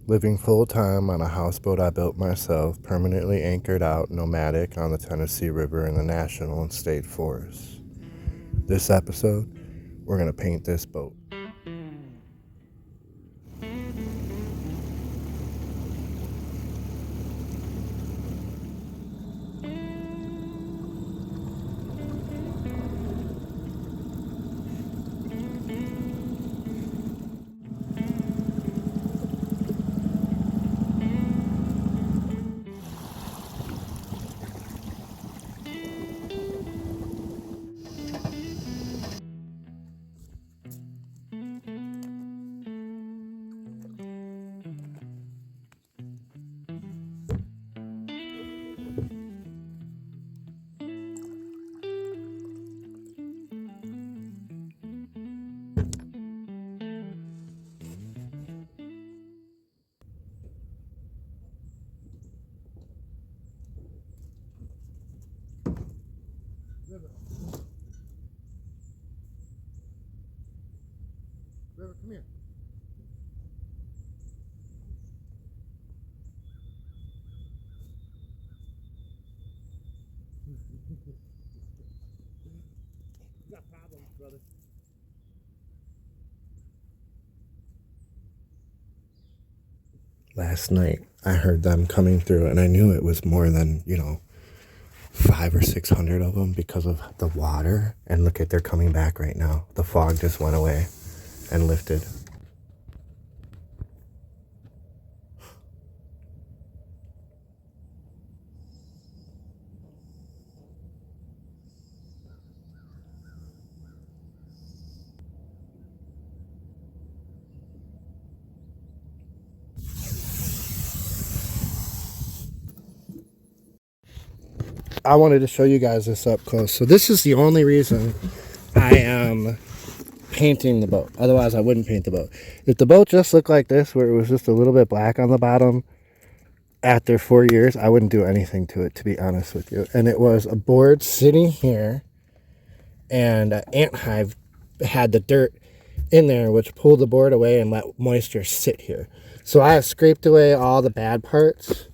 Living full-time on a houseboat I built myself, permanently anchored out nomadic on the Tennessee River in the National and State Forests. This episode, we're going to paint this boat. River, come here. You got problems, brother. Last night, I heard them coming through, and I knew it was more than, 500 or 600 of them because of the water. And look at, they're coming back right now. The fog just went away and lifted. I wanted to show you guys this up close. So this is the only reason I am painting the boat. Otherwise, I wouldn't paint the boat. If the boat just looked like this, where it was just a little bit black on the bottom, after 4 years, I wouldn't do anything to it, to be honest with you. And it was a board sitting here, and an ant hive had the dirt in there, which pulled the board away and let moisture sit here. So I have scraped away all the bad parts.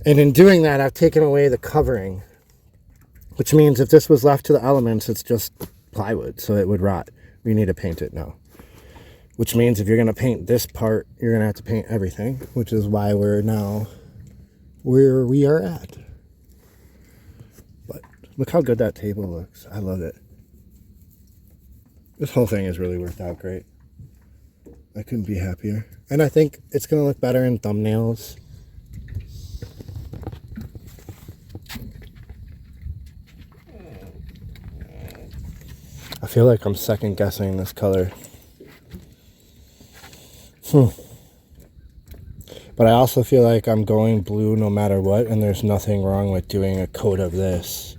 And in doing that, I've taken away the covering, which means if this was left to the elements, it's just plywood, so it would rot. We need to paint it now. Which means if you're going to paint this part, you're going to have to paint everything, which is why we're now where we are at. But look how good that table looks. I love it. This whole thing has really worked out great. I couldn't be happier. And I think it's going to look better in thumbnails. I feel like I'm second guessing this color. But I also feel like I'm going blue no matter what, and there's nothing wrong with doing a coat of this.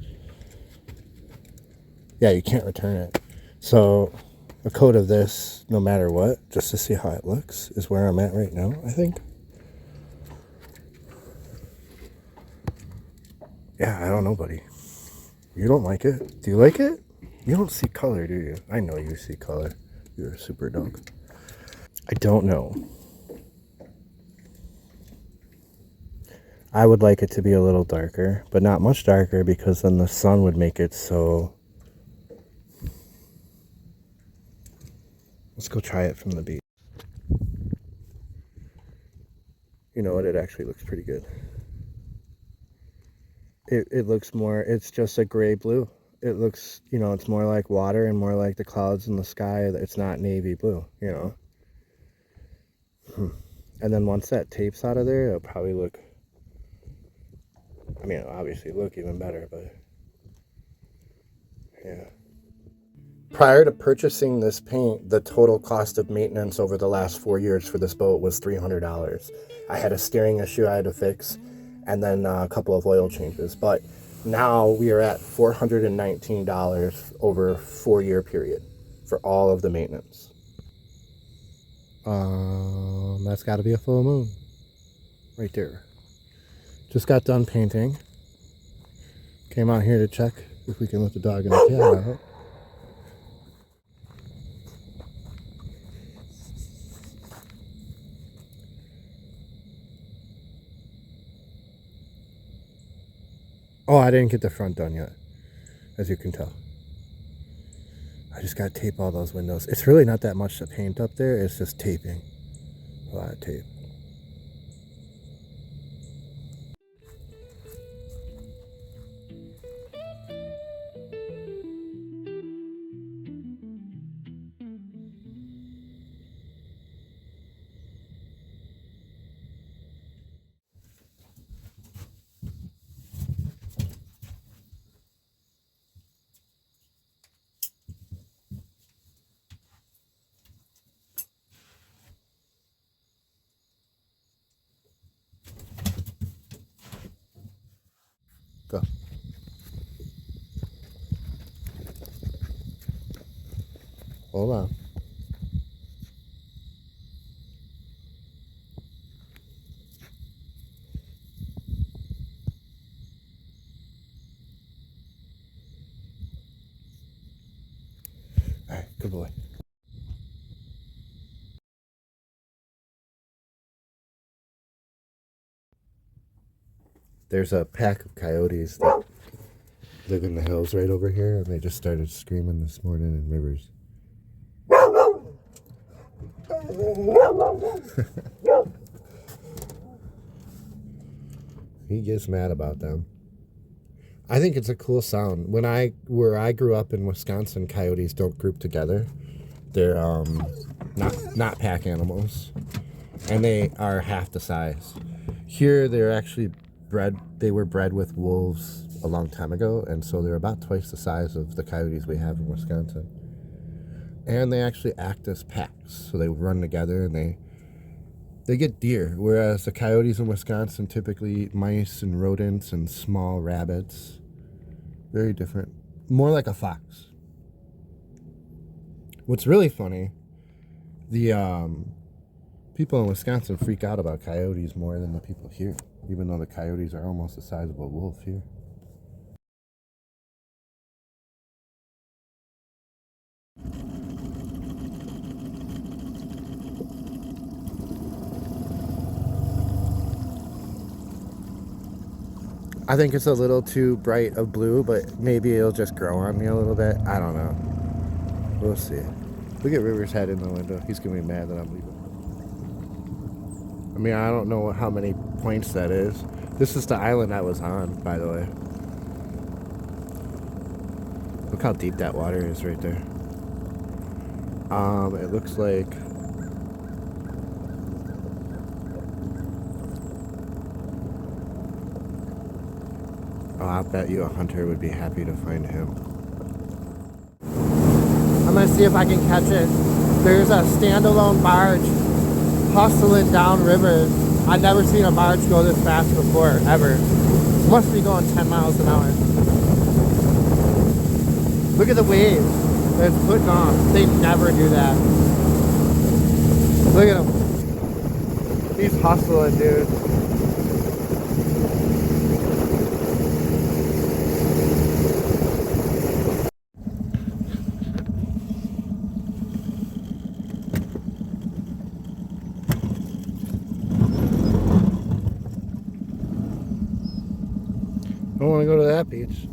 Yeah, you can't return it. So a coat of this no matter what, just to see how it looks, is where I'm at right now, I think. Yeah, I don't know, buddy. You don't like it? Do you like it? You don't see color, do you? I know you see color. You're a super dog. I don't know. I would like it to be a little darker, but not much darker, because then the sun would make it so... Let's go try it from the beach. You know what? It actually looks pretty good. It looks more... It's just a gray blue. It looks, it's more like water and more like the clouds in the sky. It's not navy blue, And then once that tape's out of there, it'll probably look... I mean, it'll obviously look even better, but... Yeah. Prior to purchasing this paint, the total cost of maintenance over the last 4 years for this boat was $300. I had a steering issue I had to fix, and then a couple of oil changes. But now we are at $419 over a 4-year period for all of the maintenance. That's got to be a full moon. Right there. Just got done painting. Came out here to check if we can let the dog and the cat out. Oh, I didn't get the front done yet, as you can tell. I just got to tape all those windows. It's really not that much to paint up there. It's just taping. A lot of tape. Go. Hold on. All right, good boy. There's a pack of coyotes that live in the hills right over here, and they just started screaming this morning in Rivers. He gets mad about them. I think it's a cool sound. Where I grew up in Wisconsin, coyotes don't group together. They're not pack animals, and they are half the size. Here, they're actually bred. They were bred with wolves a long time ago, and so they're about twice the size of the coyotes we have in Wisconsin. And they actually act as packs, so they run together and they get deer, whereas the coyotes in Wisconsin typically eat mice and rodents and small rabbits. Very different. More like a fox. What's really funny, the people in Wisconsin freak out about coyotes more than the people here, even though the coyotes are almost the size of a wolf here. I think it's a little too bright of blue, but maybe it'll just grow on me a little bit. I don't know. We'll see. Look at River's head in the window. He's going to be mad that I'm leaving. I mean, I don't know how many points that is. This is the island I was on, by the way. Look how deep that water is right there. It looks like... Oh, I'll bet you a hunter would be happy to find him. I'm gonna see if I can catch it. There's a standalone barge hustling downriver. I've never seen a barge go this fast before, ever. Must be going 10 miles an hour. Look at the waves that it's putting on. They never do that. Look at him. He's hustling, dude. I don't want to go to that beach.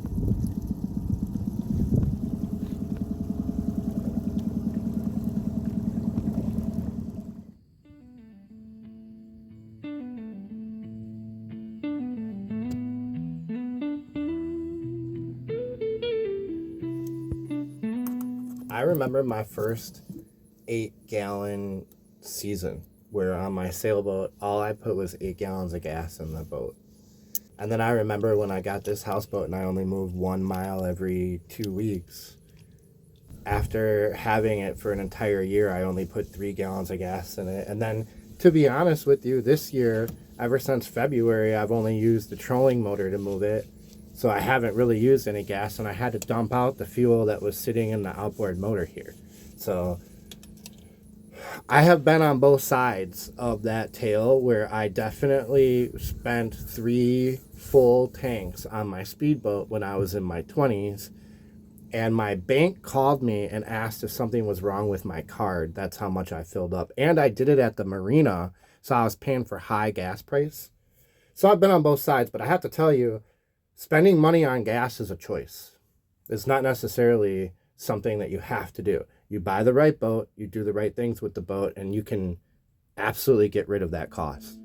I remember my first 8-gallon season where on my sailboat, all I put was 8 gallons of gas in the boat. And then I remember when I got this houseboat and I only moved 1 mile every 2 weeks. After having it for an entire year, I only put 3 gallons of gas in it. And then, to be honest with you, this year, ever since February, I've only used the trolling motor to move it. So I haven't really used any gas, and I had to dump out the fuel that was sitting in the outboard motor here. So I have been on both sides of that tale where I definitely spent 3 full tanks on my speedboat when I was in my 20s, and my bank called me and asked if something was wrong with my card. That's how much I filled up. And I did it at the marina, so I was paying for high gas price. So I've been on both sides, but I have to tell you, spending money on gas is a choice. It's not necessarily something that you have to do. You buy the right boat, you do the right things with the boat, and you can absolutely get rid of that cost.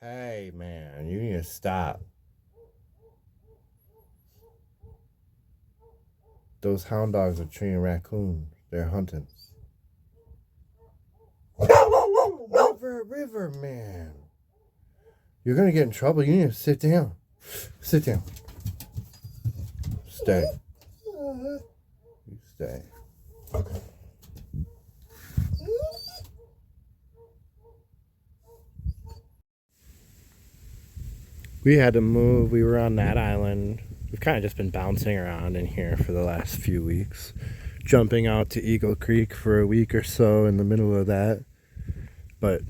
Hey man, you need to stop. Those hound dogs are treating raccoons. They're hunting. River, man. You're gonna get in trouble. You need to sit down. Sit down. Stay. You stay. We had to move. We were on that island. We've kind of just been bouncing around in here for the last few weeks. Jumping out to Eagle Creek for a week or so in the middle of that. But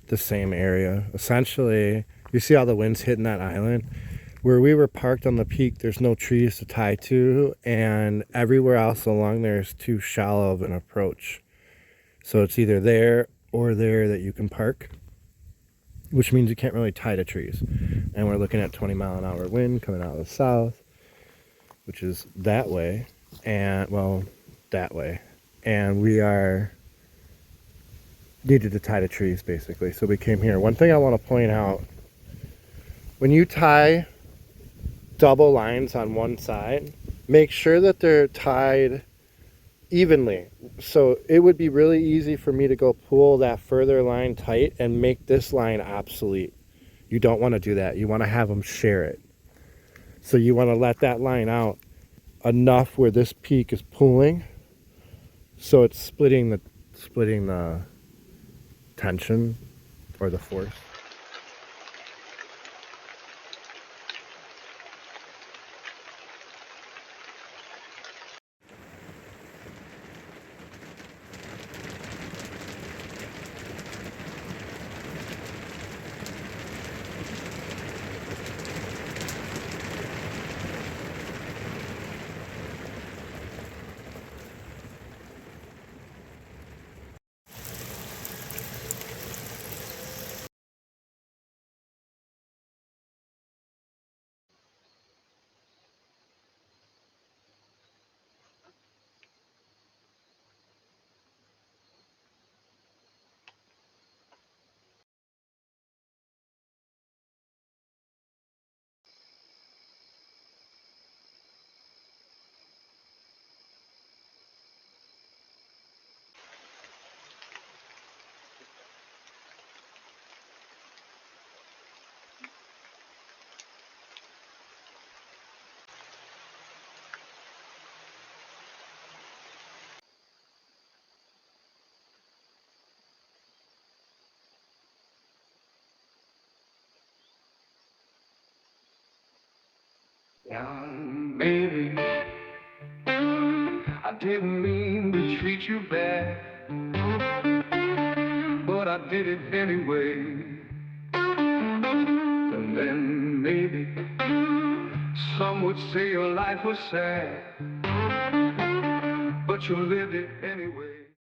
the same area. Essentially, you see how the wind's hitting that island? Where we were parked on the peak, there's no trees to tie to, and everywhere else along there is too shallow of an approach. So it's either there or there that you can park, which means you can't really tie to trees. And we're looking at 20-mile-an-hour wind coming out of the south, which is that way, and well, that way. And we are needed to tie to trees basically, so we came here. One thing I want to point out, when you tie double lines on one side, make sure that they're tied evenly. So it would be really easy for me to go pull that further line tight and make this line obsolete. You don't want to do that. You want to have them share it. So you want to let that line out enough where this peak is pulling, so it's splitting the tension or the force. Young baby, I didn't mean to treat you bad, but I did it anyway. And then maybe some would say your life was sad, but you lived it anyway.